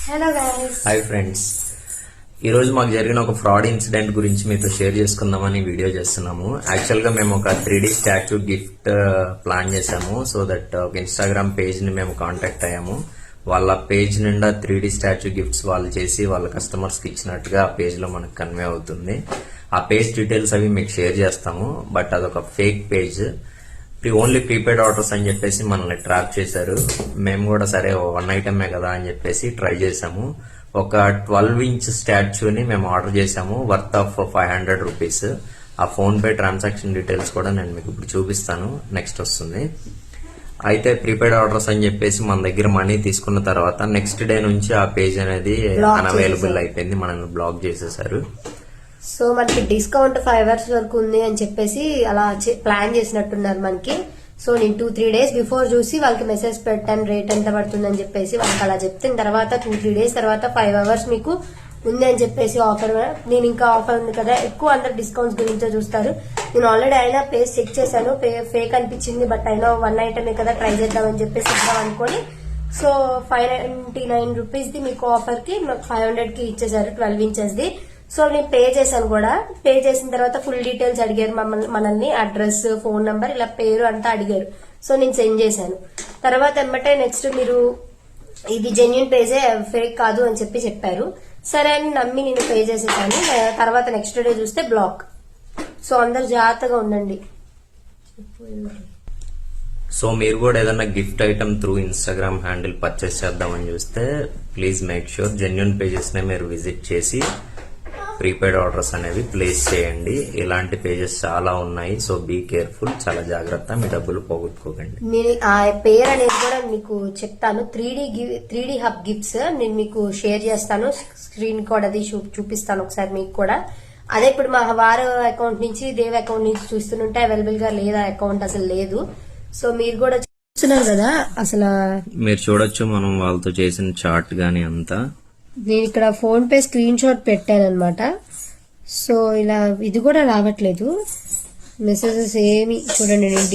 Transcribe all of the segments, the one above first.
Hello guys, hi friends. ఈరోజు మాకు జరిగిన ఒక ఫ్రాడ్ ఇన్సిడెంట్ గురించి మీతో షేర్ చేసుకుందామని వీడియో చేస్తున్నాము. యాక్చువల్గా మేము ఒక 3D స్టాచ్యూ గిఫ్ట్ ప్లాన్ చేసాము. సో దట్ ఒక ఇన్స్టాగ్రామ్ పేజ్ని మేము కాంటాక్ట్ అయ్యాము. వాళ్ళ పేజ్ నిండా 3D స్టాచ్యూ గిఫ్ట్స్ వాళ్ళు చేసి వాళ్ళ కస్టమర్స్కి ఇచ్చినట్టుగా ఆ పేజ్లో మనకు కన్వే అవుతుంది. ఆ పేజ్ డీటెయిల్స్ అవి మీకు షేర్ చేస్తాము. బట్ అదొక fake page. Only prepaid orders అని చెప్పేసి మనల్ని ట్రాప్ చేశారు. మేము కూడా సరే 1 ఐటమే కదా అని చెప్పేసి ట్రై చేసాము. ఒక 12-inch స్టాచ్యూని మేము ఆర్డర్ చేసాము, వర్త్ ఆఫ్ 500 రూపీస్. ఆ ఫోన్ పే ట్రాన్సాక్షన్ డీటెయిల్స్ కూడా నేను మీకు ఇప్పుడు చూపిస్తాను, నెక్స్ట్ వస్తుంది. అయితే ప్రీపెయిడ్ ఆర్డర్స్ అని చెప్పేసి మన దగ్గర మనీ తీసుకున్న తర్వాత నెక్స్ట్ డే నుంచి ఆ పేజ్ అనేది అన్అవైలబుల్ అయిపోయింది, మనల్ని బ్లాక్ చేసేసారు. సో మనకి డిస్కౌంట్ 5 hours వరకు ఉంది అని చెప్పేసి అలా ప్లాన్ చేసినట్టున్నారు మనకి. సో నేను 2-3 days బిఫోర్ చూసి వాళ్ళకి మెసేజ్ పెట్టాను రేట్ ఎంత పడుతుంది అని చెప్పేసి. వాళ్ళకి అలా చెప్తే తర్వాత 2-3 days తర్వాత 5 hours మీకు ఉంది అని చెప్పేసి ఆఫర్. నేను ఇంకా ఆఫర్ ఉంది కదా, ఎక్కువ అందరు డిస్కౌంట్స్ గురించే చూస్తారు. నేను ఆల్రెడీ అయినా పేజ్ చెక్ చేశాను, ఫేక్ అనిపించింది. బట్ అయినా 1 ఐటమే కదా ట్రై చేద్దామని చెప్పేసి ఇద్దాం అనుకోని సో 599 రూపీస్ది మీకు ఆఫర్ కి 500 కి ఇచ్చేసారు, 12 inches ది. సో నేను పే చేశాను కూడా. పే చేసిన తర్వాత ఫుల్ డీటెయిల్స్ అడిగారు మనల్ని, అడ్రస్, ఫోన్ నంబర్, ఇలా పేరు అంతా అడిగారు. సో నేను సెండ్ చేశాను. తర్వాత ఎమ్మటే నెక్స్ట్ మీరు ఇది జెన్యున్ పేజే, ఫేక్ కాదు అని చెప్పారు. సరే అని నమ్మి నేను పే చేసేసాను. తర్వాత నెక్స్ట్ డే చూస్తే బ్లాక్. సో అందరు జాగ్రత్తగా ఉండండి. సో మీరు కూడా ఏదైనా gift item through Instagram handle purchase చేద్దామని చూస్తే please make sure genuine pages నే మీరు విజిట్ చేసి ప్రీపెయిడ్ ఆర్డర్స్ అనేవి ప్లేస్ చేయండి. ఇలాంటి పేజెస్ చాలా ఉన్నాయి. సో బీ కేర్ఫుల్, చాలా జాగ్రత్త, మీ డబ్బులు పోగొట్టుకోకండి. నేను ఆ పేరు అనేది కూడా మీకు చెప్తాను. 3D హబ్ గిఫ్ట్స్ నేను మీకు షేర్ చేస్తాను, స్క్రీన్ కూడా అది చూపిస్తాను ఒకసారి మీకు కూడా. అదే ఇప్పుడు మా వారు అకౌంట్ నుంచి, దేవ్ అకౌంట్ నుంచి చూస్తుంటే అవైలబుల్ గా లేదా అకౌంట్ అసలు లేదు. సో మీరు కూడా చూస్తున్నారు కదా, అసలు మీరు చూడొచ్చు మనం వాళ్ళతో చేసిన చాట్ గానీ అంతా. నేను ఇక్కడ ఫోన్ పే స్క్రీన్ షాట్ పెట్టాను అనమాట. సో ఇలా ఇది కూడా రావట్లేదు మెసేజెస్ ఏమి. చూడండి, నేను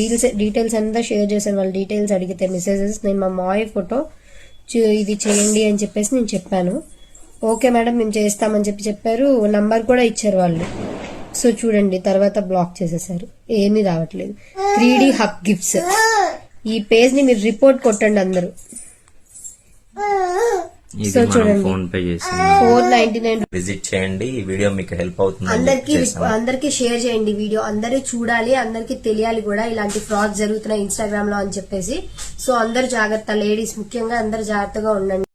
డీటెయిల్స్ అంతా షేర్ చేశాను. వాళ్ళ డీటెయిల్స్ అడిగితే మెసేజెస్, నేను మా మాయ ఫోటో ఇది చేయండి అని చెప్పేసి నేను చెప్పాను. ఓకే మేడం మేము చేస్తామని చెప్పారు. నంబర్ కూడా ఇచ్చారు వాళ్ళు. సో చూడండి, తర్వాత బ్లాక్ చేసేసారు, ఏమీ రావట్లేదు. 3D హబ్ గిఫ్ట్స్ ఈ పేజ్ ని మీరు రిపోర్ట్ కొట్టండి అందరూ. సో చూడండి, ఫోన్ పే చేసి 499 విజిట్ చేయండి. ఈ వీడియో మీకు హెల్ప్ అవుతుంది. అందరికి షేర్ చేయండి వీడియో. అందరూ చూడాలి, అందరికి తెలియాలి కూడా ఇలాంటి ఫ్రాడ్ జరుగుతున్నాయి ఇన్స్టాగ్రామ్ లో అని చెప్పేసి. సో అందరు జాగ్రత్త, లేడీస్ ముఖ్యంగా అందరు జాగ్రత్తగా ఉండండి.